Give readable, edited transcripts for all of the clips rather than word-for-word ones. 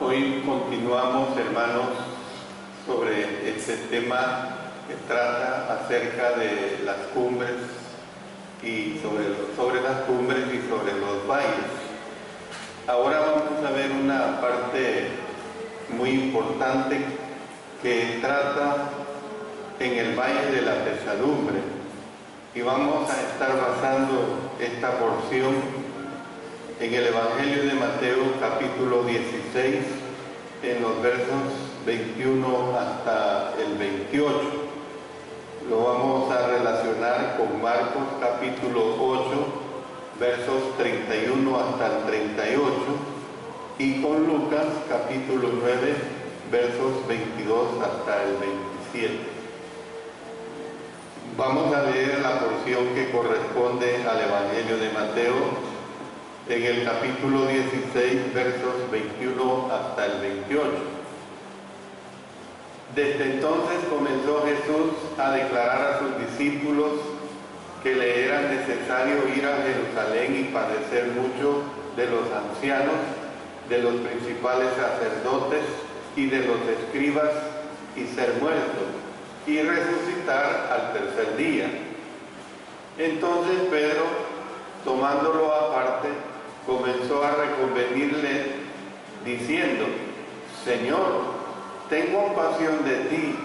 Hoy continuamos, hermanos, sobre este tema que trata acerca de las cumbres y sobre las cumbres y sobre los valles. Ahora vamos a ver una parte muy importante que trata en el valle de la pesadumbre, y vamos a estar basando esta porción en el Evangelio de Mateo, capítulo 16, en los versos 21 hasta el 28. Lo vamos a relacionar con Marcos, capítulo 8, versos 31 hasta el 38, y con Lucas, capítulo 9, versos 22 hasta el 27. Vamos a leer la porción que corresponde al Evangelio de Mateo, en el capítulo 16, versos 21 hasta el 28. Desde entonces comenzó Jesús a declarar a sus discípulos que le era necesario ir a Jerusalén y padecer mucho de los ancianos, de los principales sacerdotes y de los escribas, y ser muerto, y resucitar al tercer día. Entonces Pedro, tomándolo aparte, comenzó a reconvenirle, diciendo: Señor, ten compasión de ti,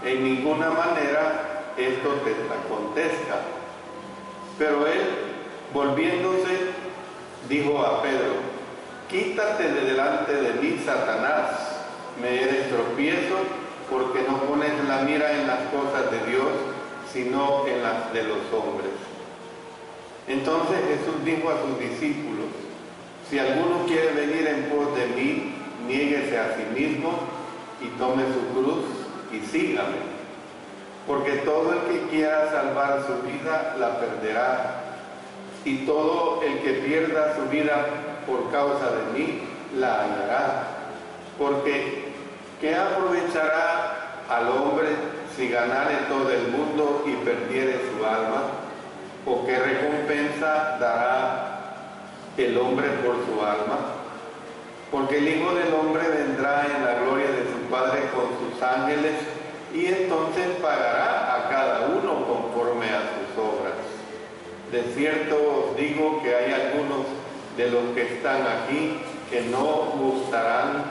en ninguna manera esto te acontezca. Pero él, volviéndose, dijo a Pedro: Quítate de delante de mí, Satanás, me eres tropiezo, porque no pones la mira en las cosas de Dios, sino en las de los hombres. Entonces Jesús dijo a sus discípulos: Si alguno quiere venir en pos de mí, niéguese a sí mismo y tome su cruz y sígame. Porque todo el que quiera salvar su vida la perderá, y todo el que pierda su vida por causa de mí la hallará. Porque ¿qué aprovechará al hombre si ganare todo el mundo y perdiere su alma? ¿O qué recompensa dará el hombre por su alma? Porque el Hijo del Hombre vendrá en la gloria de su Padre con sus ángeles, y entonces pagará a cada uno conforme a sus obras. De cierto os digo que hay algunos de los que están aquí que no gustarán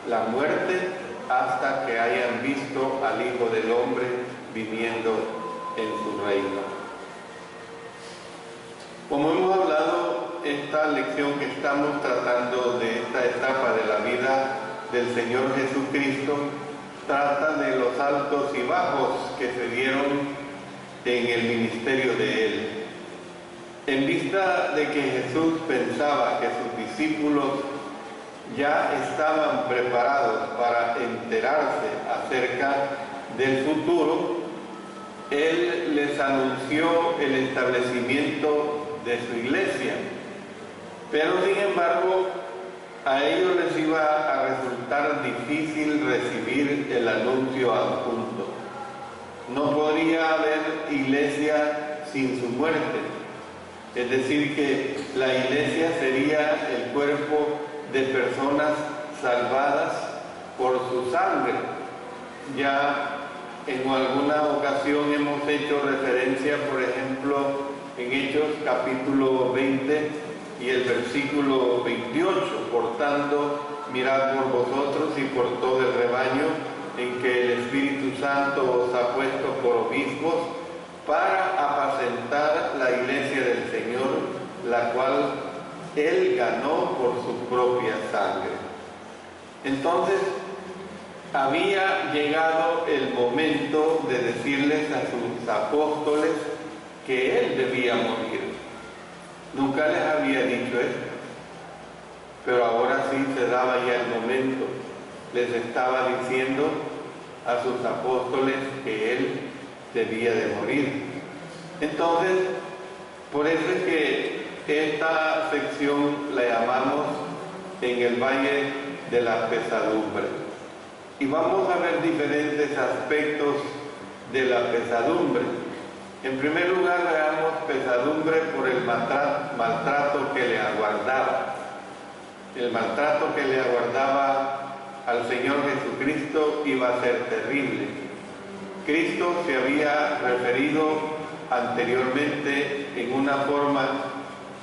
la muerte hasta que hayan visto al Hijo del Hombre viniendo en su reino. Como hemos hablado, esta lección que estamos tratando de esta etapa de la vida del Señor Jesucristo trata de los altos y bajos que se dieron en el ministerio de Él. En vista de que Jesús pensaba que sus discípulos ya estaban preparados para enterarse acerca del futuro, Él les anunció el establecimiento de su iglesia. Pero sin embargo, a ellos les iba a resultar difícil recibir el anuncio adjunto. No podría haber iglesia sin su muerte. Es decir, que la iglesia sería el cuerpo de personas salvadas por su sangre. Ya en alguna ocasión hemos hecho referencia, por ejemplo, en Hechos capítulo 20 y el versículo 28, por tanto, mirad por vosotros y por todo el rebaño en que el Espíritu Santo os ha puesto por obispos para apacentar la iglesia del Señor, la cual Él ganó por su propia sangre. Entonces, había llegado el momento de decirles a sus apóstoles que Él debía morir. Nunca les había dicho esto, pero ahora sí se daba ya el momento. Les estaba diciendo a sus apóstoles que Él debía de morir. Entonces, por eso es que esta sección la llamamos en el Valle de la Pesadumbre. Y vamos a ver diferentes aspectos de la pesadumbre. En primer lugar, veamos pesadumbre por el maltrato que le aguardaba. El maltrato que le aguardaba al Señor Jesucristo iba a ser terrible. Cristo se había referido anteriormente en una forma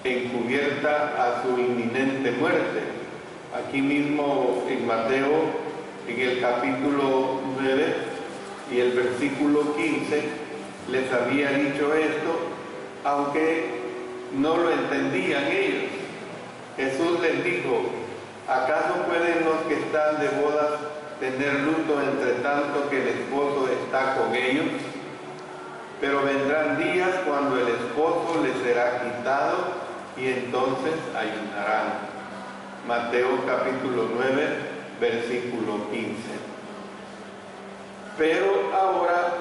encubierta a su inminente muerte. Aquí mismo en Mateo, en el capítulo 9 y el versículo 15, les había dicho esto, aunque no lo entendían ellos. Jesús les dijo: ¿acaso pueden los que están de bodas tener luto entre tanto que el esposo está con ellos? Pero vendrán días cuando el esposo les será quitado y entonces ayunarán. Mateo capítulo 9, versículo 15. Pero ahora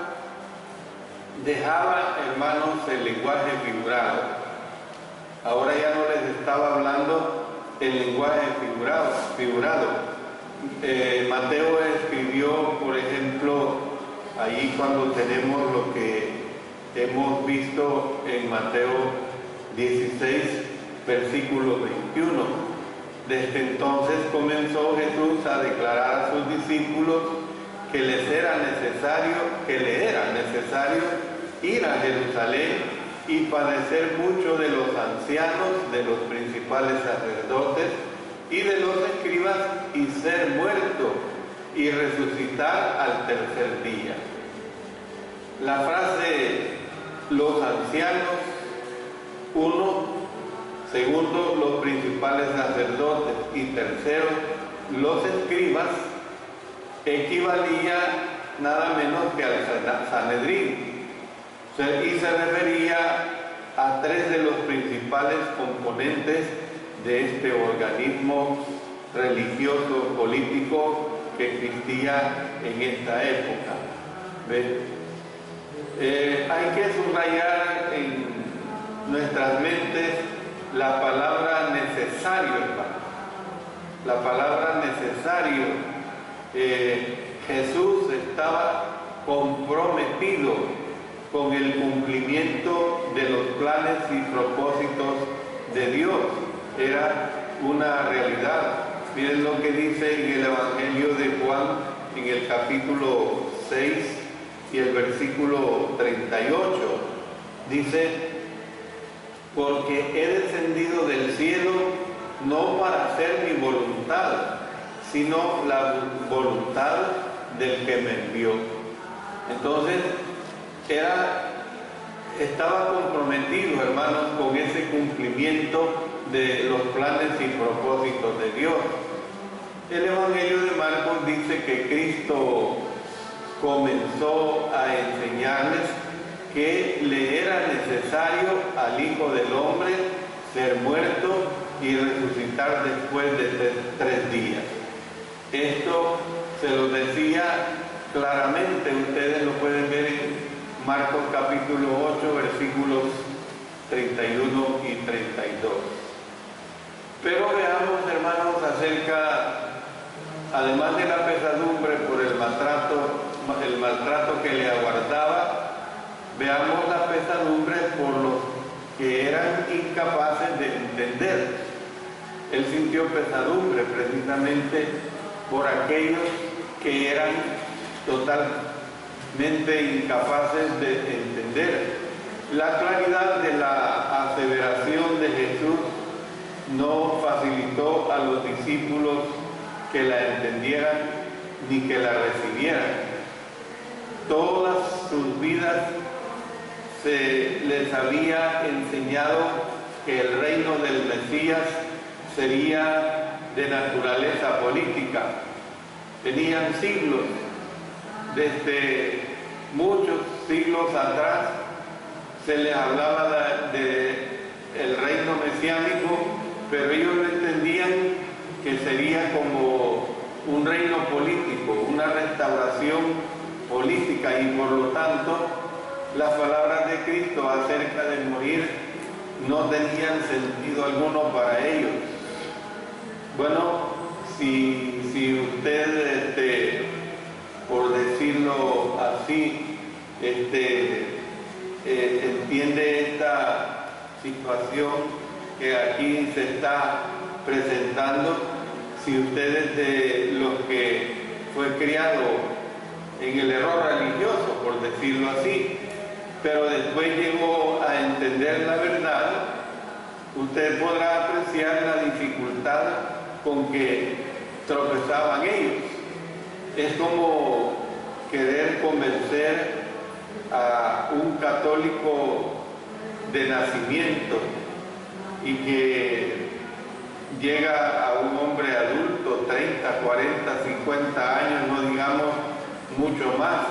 dejaba, hermanos, el lenguaje figurado. Ahora ya no les estaba hablando el lenguaje figurado. Mateo escribió, por ejemplo, ahí cuando tenemos lo que hemos visto en Mateo 16, versículo 21. Desde entonces comenzó Jesús a declarar a sus discípulos que le era necesario ir a Jerusalén y padecer mucho de los ancianos, de los principales sacerdotes y de los escribas, y ser muerto y resucitar al tercer día. La frase los ancianos, uno; segundo, los principales sacerdotes, y tercero, los escribas, equivalía nada menos que al Sanedrín, y se refería a tres de los principales componentes de este organismo religioso político que existía en esta época. Hay que subrayar en nuestras mentes la palabra necesario, hermano. La palabra necesario. Jesús estaba comprometido con el cumplimiento de los planes y propósitos de Dios. Era una realidad. Miren lo que dice en el Evangelio de Juan, en el capítulo 6 y el versículo 38. Dice: porque he descendido del cielo no para hacer mi voluntad, sino la voluntad del que me envió. Entonces, estaba comprometido, hermanos, con ese cumplimiento de los planes y propósitos de Dios. El Evangelio de Marcos dice que Cristo comenzó a enseñarles que le era necesario al Hijo del Hombre ser muerto y resucitar después de 3 días. Esto se lo decía claramente, ustedes lo pueden ver en Marcos capítulo 8, versículos 31 y 32. Pero veamos, hermanos, además de la pesadumbre por el maltrato que le aguardaba, veamos la pesadumbre por los que eran incapaces de entender. Él sintió pesadumbre precisamente por aquellos que eran totalmente incapaces de entender. La claridad de la aseveración de Jesús no facilitó a los discípulos que la entendieran ni que la recibieran. Todas sus vidas se les había enseñado que el reino del Mesías sería de naturaleza política. Tenían siglos, desde muchos siglos atrás se les hablaba del reino mesiánico, pero ellos no entendían que sería como un reino político, una restauración política, y por lo tanto las palabras de Cristo acerca de morir no tenían sentido alguno para ellos. Bueno, si usted, por decirlo así, entiende esta situación que aquí se está presentando si usted es de los que fue criado en el error religioso, por decirlo así, pero después llegó a entender la verdad, usted podrá apreciar la dificultad con que tropezaban ellos. Es como querer convencer a un católico de nacimiento y que llega a un hombre adulto, 30, 40, 50 años, no digamos mucho más,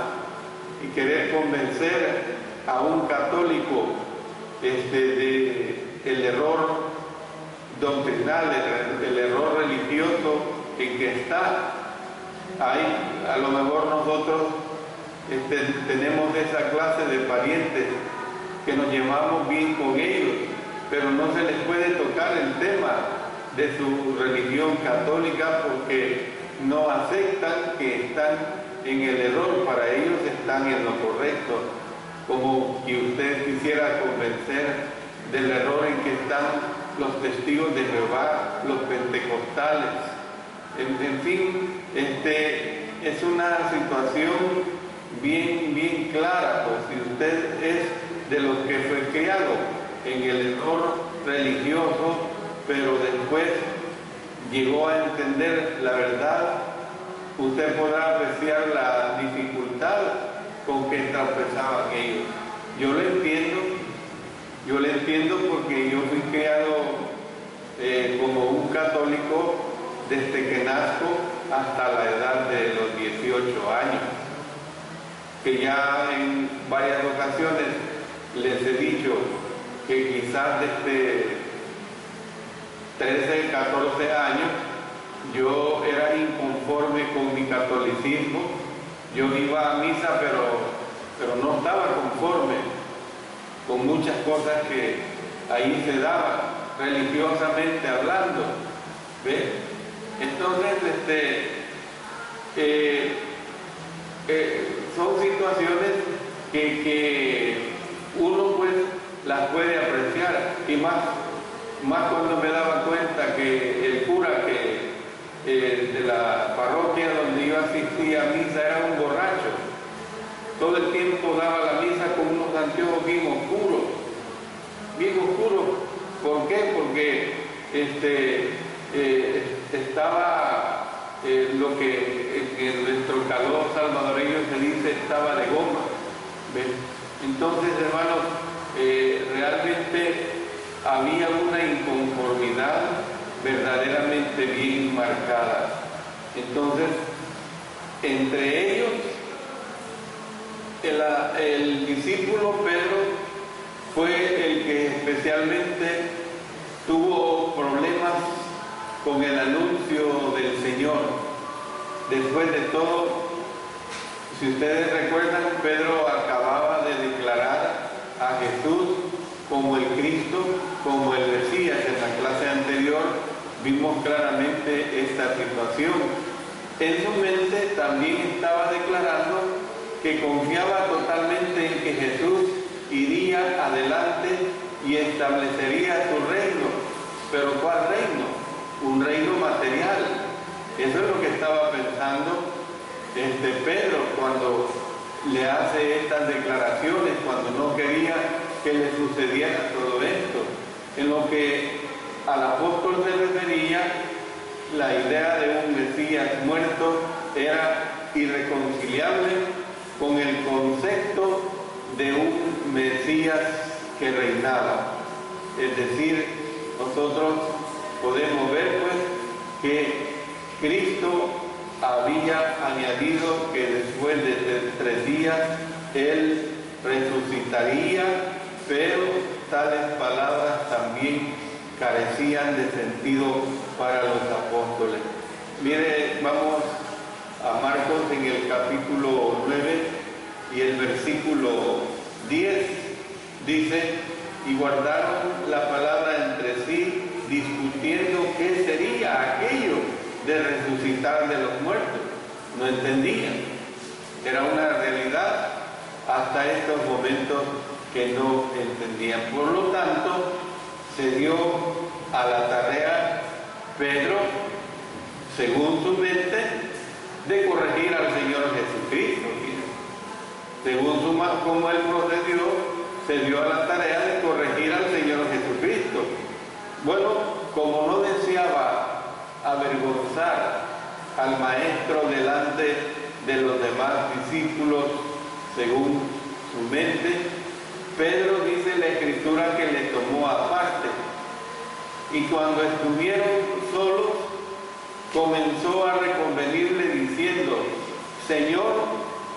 y querer convencer a un católico de el error doctrinal, el error religioso en que está. Ahí a lo mejor nosotros tenemos esa clase de parientes que nos llevamos bien con ellos, pero no se les puede tocar el tema de su religión católica porque no aceptan que están en el error, para ellos están en lo correcto, como que usted quisiera convencer del error en que están los testigos de Jehová, los pentecostales. En fin, es una situación bien clara, pues si usted es de los que fue criado en el error religioso, pero después llegó a entender la verdad, usted podrá apreciar la dificultad con que tropezaban ellos. Yo lo entiendo porque yo fui criado como un católico desde que nazco hasta la edad de los 18 años, que ya en varias ocasiones les he dicho que quizás desde 13, 14 años yo era inconforme con mi catolicismo. Yo iba a misa, pero no estaba conforme con muchas cosas que ahí se daban, religiosamente hablando. ¿Ve? Entonces, son situaciones que uno pues las puede apreciar, y más cuando me daba cuenta que el cura de la parroquia donde yo asistía a misa era un borracho. Todo el tiempo daba la misa con unos anteojos bien oscuros. ¿Por qué? Porque estaba lo que en nuestro calor salvadoreño se dice estaba de goma. ¿Ven? Entonces, hermanos, realmente había una inconformidad verdaderamente bien marcada. Entonces, entre ellos, el discípulo Pedro fue el que especialmente tuvo problemas con el anuncio del Señor. Después de todo, si ustedes recuerdan, Pedro acababa de declarar a Jesús como el Cristo, como el Mesías. En la clase anterior vimos claramente esta situación. En su mente también estaba declarando que confiaba totalmente en que Jesús iría adelante y establecería su reino. ¿Pero cuál reino? Un reino material. Eso es lo que estaba pensando Pedro cuando le hace estas declaraciones, cuando no quería que le sucediera todo esto. En lo que al apóstol se refería, la idea de un Mesías muerto era irreconciliable con el concepto de un Mesías que reinaba. Es decir, nosotros podemos ver pues que Cristo había añadido que después de 3 días Él resucitaría, pero tales palabras también carecían de sentido para los apóstoles. Mire, vamos a Marcos en el capítulo 9 y el versículo 10, dice: y guardaron la palabra entre sí, discutiendo qué sería aquello de resucitar de los muertos. No entendían. Era una realidad hasta estos momentos que no entendían. Por lo tanto, se dio a la tarea Pedro, según su mente, de corregir al Señor Jesucristo. Según como él procedió, se dio a la tarea de corregir al Señor Jesucristo. Bueno, como no deseaba avergonzar al Maestro delante de los demás discípulos, según su mente, Pedro dice en la Escritura que le tomó aparte. Y cuando estuvieron solos, comenzó a reconvenirle diciendo: Señor,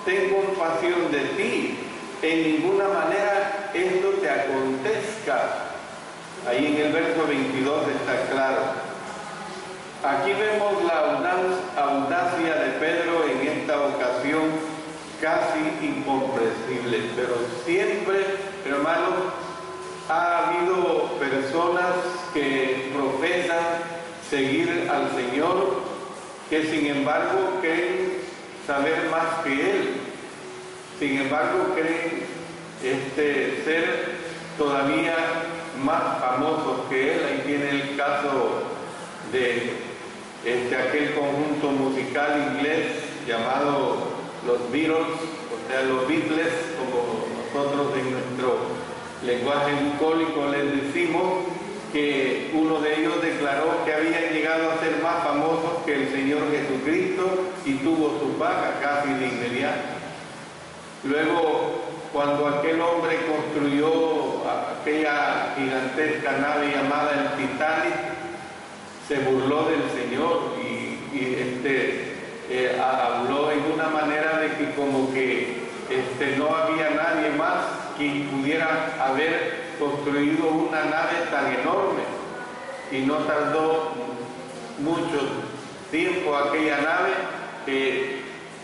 ten compasión de ti, en ninguna manera esto te acontezca. Ahí en el verso 22 está claro. Aquí vemos la audacia de Pedro en esta ocasión, casi incomprensible, pero siempre, hermanos, ha habido personas que profesan seguir al Señor, que sin embargo creen saber más que Él, sin embargo creen ser todavía más famosos que Él. Ahí tiene el caso de aquel conjunto musical inglés llamado los Beatles, o sea, los Beatles, como nosotros en nuestro lenguaje bucólico les decimos, que uno de ellos declaró que había llegado a ser más famoso que el Señor Jesucristo y tuvo su paga casi de inmediato. Luego, cuando aquel hombre construyó aquella gigantesca nave llamada el Titanic, se burló del Señor y habló en una manera de que como que no había nadie más que pudiera haber construido una nave tan enorme, y no tardó mucho tiempo aquella nave que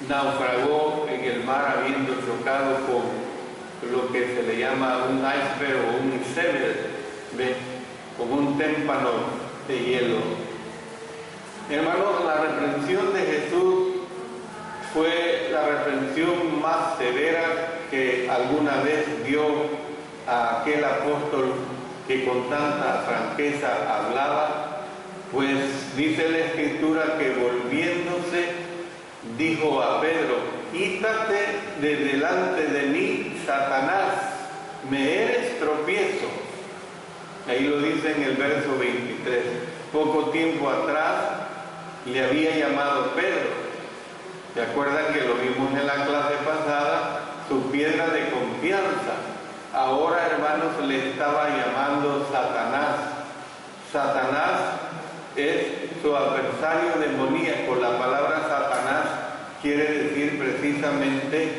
naufragó en el mar, habiendo chocado con lo que se le llama un iceberg o un iceberg, con un témpano de hielo. Hermanos, la reprensión de Jesús fue la reprensión más severa que alguna vez dio a aquel apóstol que con tanta franqueza hablaba, pues dice la Escritura que volviéndose dijo a Pedro: quítate de delante de mí, Satanás, me eres tropiezo. Ahí lo dice en el verso 23. Poco tiempo atrás le había llamado Pedro. ¿Se acuerdan que lo vimos en la clase pasada? Su piedra de confianza. Ahora, hermanos, le estaba llamando Satanás. Satanás es su adversario demoníaco. La palabra Satanás quiere decir precisamente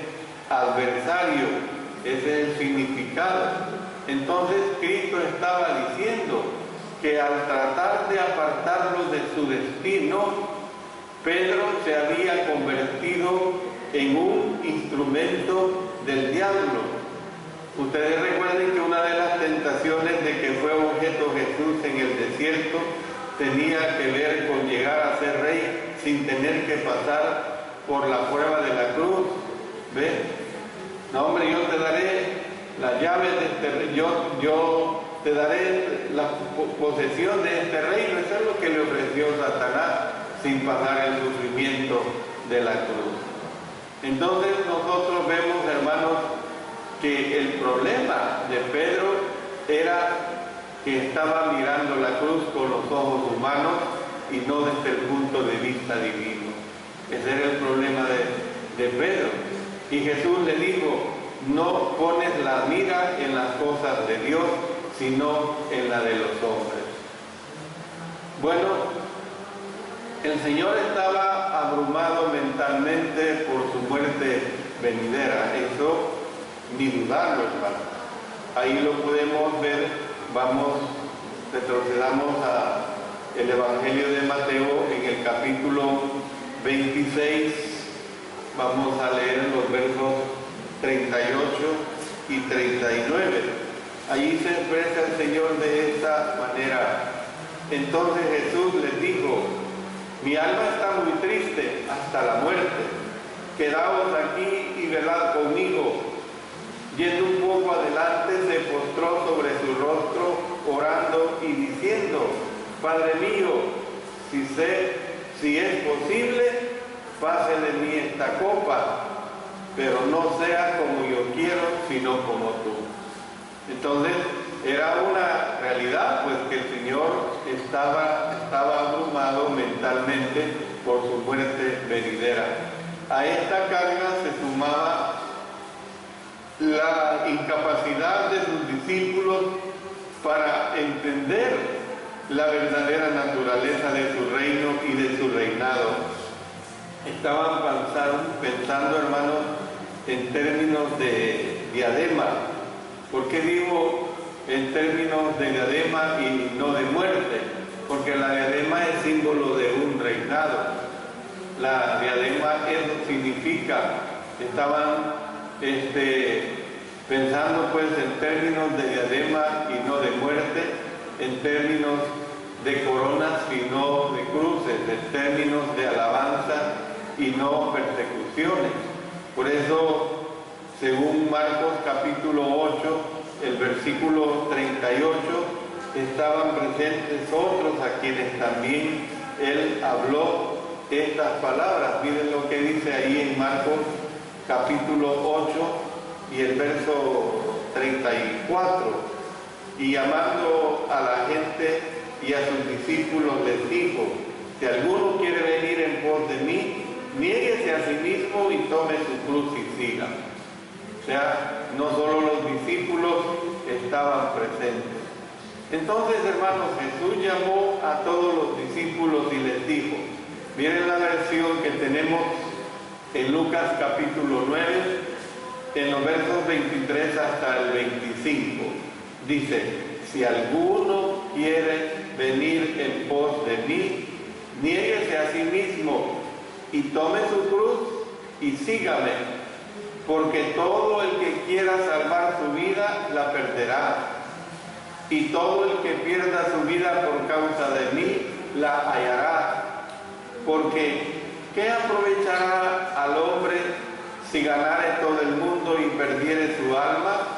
adversario. Ese es el significado. Entonces Cristo estaba diciendo que al tratar de apartarlo de su destino, Pedro se había convertido en un instrumento del diablo. Ustedes recuerden que una de las tentaciones de que fue objeto Jesús en el desierto tenía que ver con llegar a ser rey sin tener que pasar por la prueba de la cruz. ¿Ves? No, hombre, yo te daré las llaves de este reino, yo te daré la posesión de este reino. Eso es lo que le ofreció Satanás sin pasar el sufrimiento de la cruz. Entonces nosotros vemos, hermanos, que el problema de Pedro era que estaba mirando la cruz con los ojos humanos y no desde el punto de vista divino. Ese era el problema de Pedro. Y Jesús le dijo: no pones la mira en las cosas de Dios, sino en la de los hombres. Bueno, el Señor estaba abrumado mentalmente por su muerte venidera. Eso ni dudarlo, hermano. Ahí lo podemos ver. Retrocedamos al Evangelio de Mateo en el capítulo 26. Vamos a leer los versos 38 y 39. Allí se expresa el Señor de esta manera: entonces Jesús les dijo: mi alma está muy triste hasta la muerte. Quedaos aquí y velad conmigo. Yendo un poco adelante, se postró sobre su rostro, orando y diciendo: Padre mío, si es posible, pase de mí esta copa, pero no sea como yo quiero, sino como tú. Entonces, era una realidad, pues, que el Señor estaba abrumado mentalmente por su muerte venidera. A esta carga se sumaba la incapacidad de sus discípulos para entender la verdadera naturaleza de su reino y de su reinado. Estaban pensando, hermanos, en términos de diadema. ¿Por qué digo en términos de diadema y no de muerte? Porque la diadema es símbolo de un reinado. La diadema, eso significa, estaban pensando pues en términos de diadema y no de muerte, en términos de coronas y no de cruces, en términos de alabanza y no persecuciones. Por eso, según Marcos capítulo 8, el versículo 38, estaban presentes otros a quienes también él habló estas palabras. Miren lo que dice ahí en Marcos capítulo 8 y el verso 34. Y llamando a la gente y a sus discípulos les dijo: si alguno quiere venir en pos de mí, niéguese a sí mismo y tome su cruz y siga. O sea, no solo los discípulos estaban presentes. Entonces, hermanos, Jesús llamó a todos los discípulos y les dijo, miren la versión que tenemos en Lucas capítulo 9, en los versos 23 hasta el 25. Dice: si alguno quiere venir en pos de mí, niéguese a sí mismo y tome su cruz y sígame, porque todo el que quiera salvar su vida la perderá, y todo el que pierda su vida por causa de mí la hallará. Porque ¿qué aprovechará al hombre si ganare todo el mundo y perdiere su alma?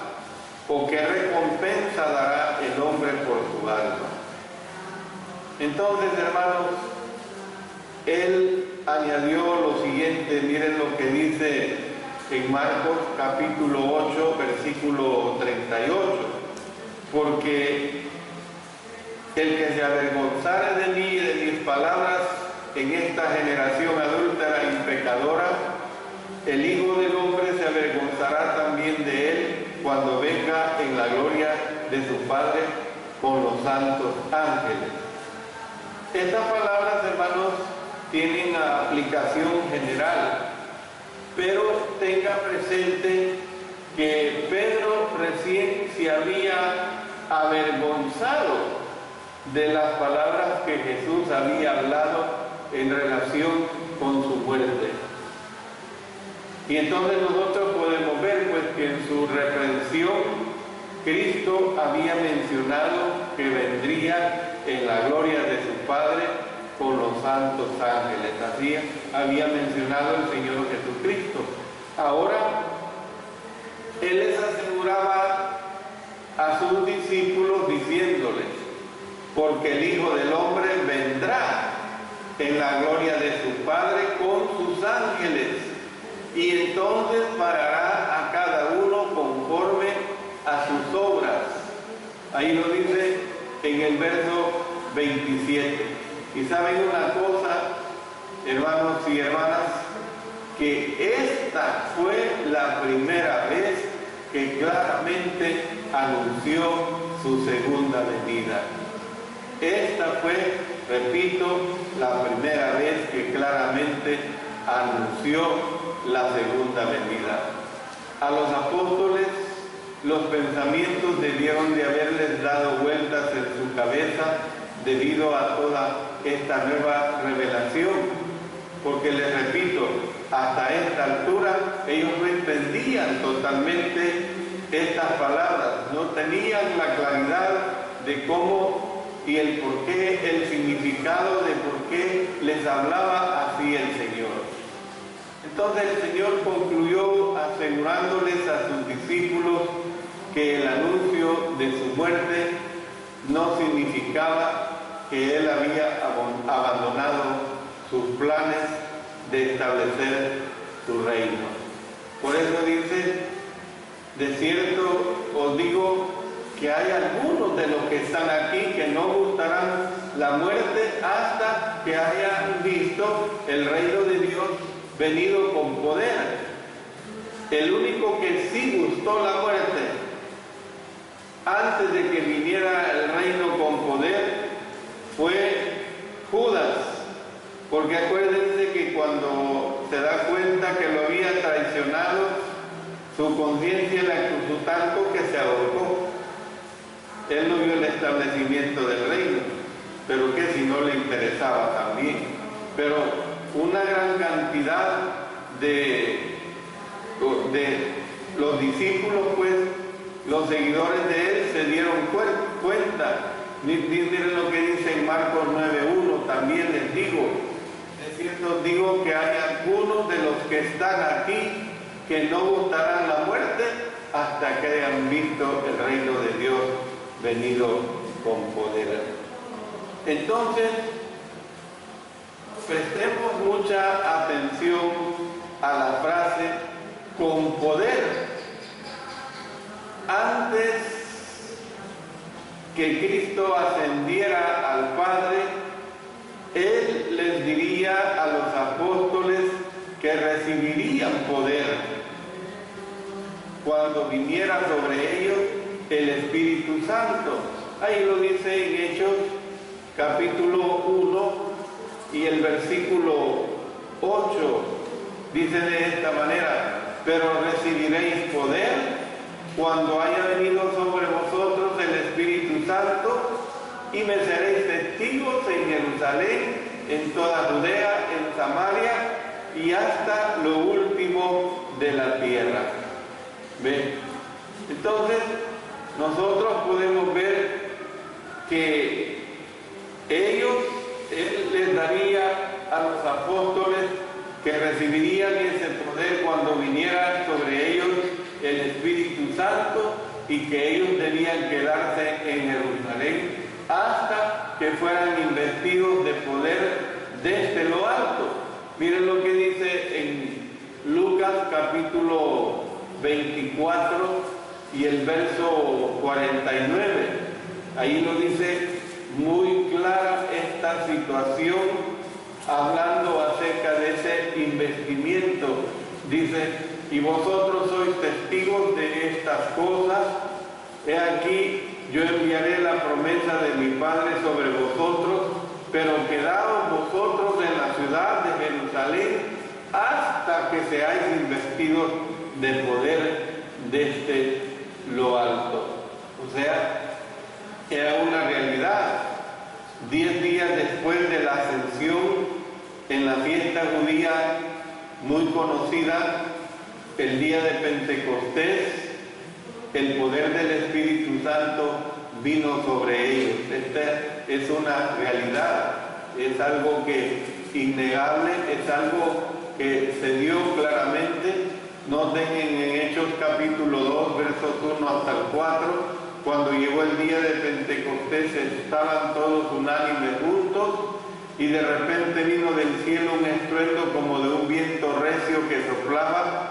¿O qué recompensa dará el hombre por su alma? Entonces, hermanos, él añadió lo siguiente. Miren lo que dice en Marcos capítulo 8, versículo 38. Porque el que se avergonzare de mí y de mis palabras en esta generación adúltera y pecadora, el Hijo del Hombre se avergonzará también de él cuando venga en la gloria de su Padre con los santos ángeles. Estas palabras, hermanos, tienen aplicación general, pero tenga presente que Pedro recién se había avergonzado de las palabras que Jesús había hablado en relación con su muerte. Y entonces nosotros podemos ver pues que en su reprensión Cristo había mencionado que vendría en la gloria de su Padre con los santos ángeles. Así había mencionado el Señor Jesucristo. Ahora Él les aseguraba a sus discípulos diciéndoles: porque el Hijo del Hombre vendrá en la gloria de su Padre con sus ángeles, y entonces pagará a cada uno conforme a sus obras. Ahí lo dice en el verso 27. Y saben una cosa, hermanos y hermanas, que esta fue la primera vez que claramente anunció su segunda venida. Esta fue, repito, la primera vez que claramente anunció la segunda venida. A los apóstoles los pensamientos debieron de haberles dado vueltas en su cabeza debido a toda esta nueva revelación, porque les repito, hasta esta altura ellos no entendían totalmente estas palabras, no tenían la claridad de cómo y el por qué, el significado de por qué les hablaba así el Señor. Entonces el Señor concluyó asegurándoles a sus discípulos que el anuncio de su muerte no significaba que él había abandonado sus planes de establecer su reino. Por eso dice, de cierto os digo que hay algunos de los que están aquí que no gustarán la muerte hasta que hayan visto el reino de Dios venido con poder. El único que sí gustó la muerte antes de que viniera el reino con poder fue Judas, porque acuérdense que cuando se da cuenta que lo había traicionado, su conciencia le acusó tanto que se ahorcó. Él no vio el establecimiento del reino, pero que si no le interesaba también. Pero una gran cantidad de los discípulos, pues, los seguidores de él, se dieron cuenta. Miren lo que dice en Marcos 9:1, también les digo, es cierto, digo que hay algunos de los que están aquí que no gustarán la muerte hasta que hayan visto el reino de Dios venido con poder. Entonces, prestemos mucha atención a la frase con poder. Antes que Cristo ascendiera al Padre, Él les diría a los apóstoles que recibirían poder cuando viniera sobre ellos el Espíritu Santo. Ahí lo dice en Hechos capítulo 1 y el versículo 8. Dice de esta manera: pero recibiréis poder cuando haya venido sobre vosotros el Espíritu Santo, y me seréis testigos en Jerusalén, en toda Judea, en Samaria y hasta lo último de la tierra. ¿Ven? Entonces, nosotros podemos ver que Él les daría a los apóstoles que recibirían ese poder cuando viniera sobre ellos el Espíritu Santo, y que ellos debían quedarse en Jerusalén hasta que fueran investidos de poder desde lo alto. Miren lo que dice en Lucas capítulo 24 y el verso 49. Ahí lo dice muy clara esta situación, hablando acerca de ese investimiento. Dice: y vosotros sois testigos de estas cosas. He aquí, yo enviaré la promesa de mi Padre sobre vosotros, pero quedaos vosotros en la ciudad de Jerusalén hasta que seáis investidos de poder desde lo alto. O sea, era una realidad. 10 días después de la ascensión, en la fiesta judía muy conocida, el día de Pentecostés, el poder del Espíritu Santo vino sobre ellos. Esta es una realidad, es algo que innegable, es algo que se dio claramente. Noten en Hechos capítulo 2, versos 1 hasta el 4, cuando llegó el día de Pentecostés, estaban todos unánimes juntos, y de repente vino del cielo un estruendo como de un viento recio que soplaba,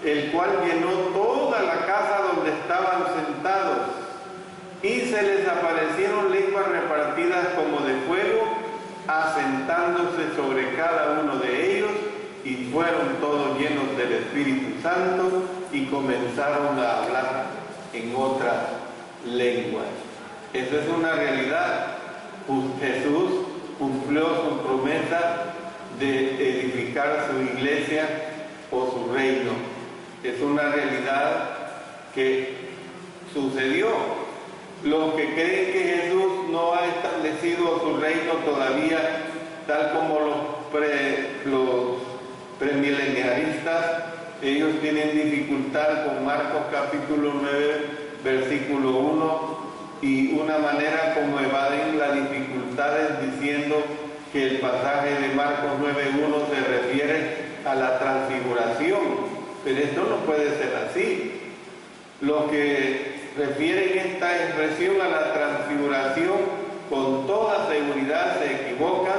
el cual llenó toda la casa donde estaban sentados, y se les aparecieron lenguas repartidas como de fuego, asentándose sobre cada uno de ellos, y fueron todos llenos del Espíritu Santo y comenzaron a hablar en otras lenguas. Esa es una realidad. Jesús cumplió su promesa de edificar su iglesia o su reino. Es una realidad que sucedió. Los que creen que Jesús no ha establecido su reino todavía, tal como los premileniaristas, ellos tienen dificultad con Marcos capítulo 9, versículo 1, y una manera como evaden las dificultades diciendo que el pasaje de Marcos 9:1 se refiere a la transfiguración. Pero esto no puede ser así. Los que refieren esta expresión a la transfiguración con toda seguridad se equivocan,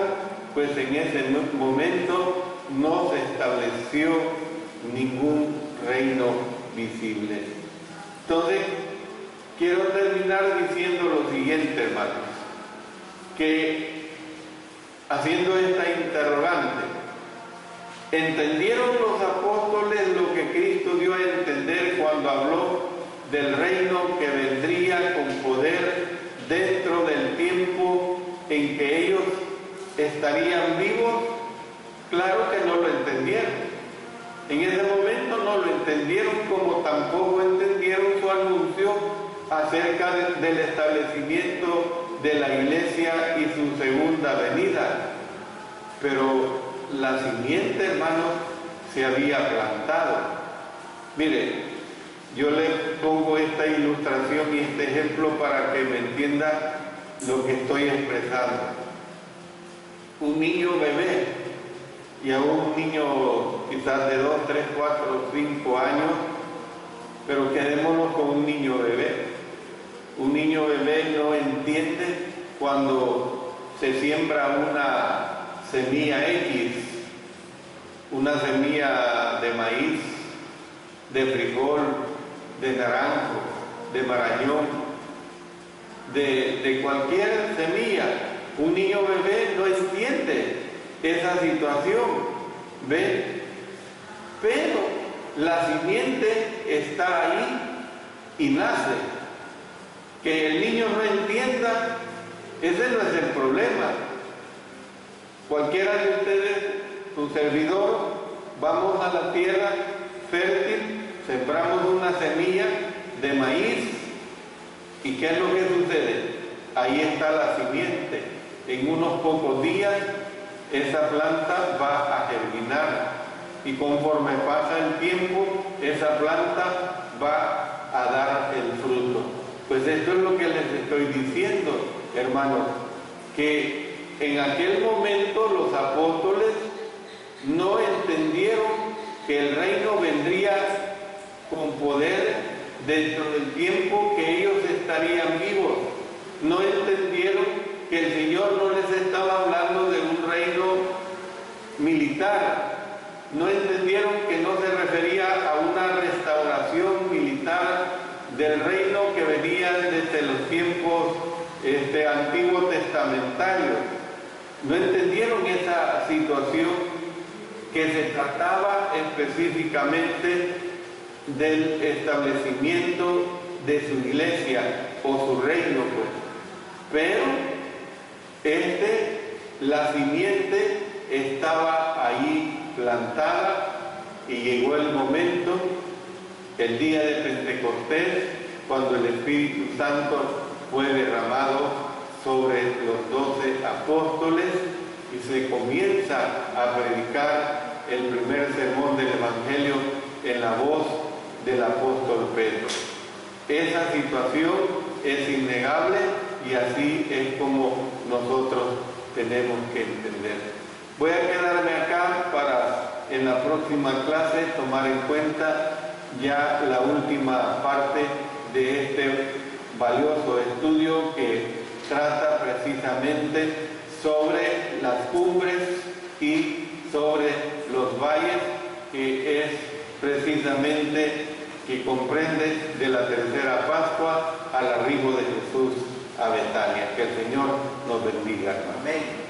pues en ese momento no se estableció ningún reino visible. Entonces, quiero terminar diciendo lo siguiente, hermanos, que haciendo esta interrogante, ¿entendieron los apóstoles lo que Cristo dio a entender cuando habló del reino que vendría con poder dentro del tiempo en que ellos estarían vivos? Claro que no lo entendieron. En ese momento no lo entendieron, como tampoco entendieron su anuncio acerca del establecimiento de la iglesia y su segunda venida. Pero la simiente, hermanos, se había plantado. Mire, yo le pongo esta ilustración y este ejemplo para que me entienda lo que estoy expresando. Un niño bebé, y aún un niño quizás de 2, 3, 4, 5 años, pero quedémonos con un niño bebé. Un niño bebé no entiende cuando se siembra una semilla X, una semilla de maíz, de frijol, de naranjo, de marañón, de cualquier semilla. Un niño bebé no entiende esa situación, ¿ve? Pero la simiente está ahí y nace. Que el niño no entienda, ese no es el problema. Cualquiera de ustedes, un servidor, vamos a la tierra fértil, sembramos una semilla de maíz, ¿y qué es lo que sucede? Ahí está la simiente. En unos pocos días esa planta va a germinar, y conforme pasa el tiempo esa planta va a dar el fruto. Pues esto es lo que les estoy diciendo, hermanos, que en aquel momento los apóstoles no entendieron que el reino vendría con poder dentro del tiempo que ellos estarían vivos. No entendieron que el Señor no les estaba hablando de un reino militar. No entendieron que no se refería a una restauración militar del reino que venía desde los tiempos antiguo testamentarios. No entendieron esa situación, que se trataba específicamente del establecimiento de su iglesia o su reino, pues. Pero la simiente estaba ahí plantada, y llegó el momento, el día de Pentecostés, cuando el Espíritu Santo fue derramado sobre los 12 apóstoles y se comienza a predicar el primer sermón del Evangelio en la voz del apóstol Pedro. Esa situación es innegable y así es como nosotros tenemos que entender. Voy a quedarme acá para en la próxima clase tomar en cuenta ya la última parte de este valioso estudio que trata precisamente sobre las cumbres y sobre los valles, que es precisamente que comprende de la tercera Pascua al arribo de Jesús a Betania. Que el Señor nos bendiga. Amén.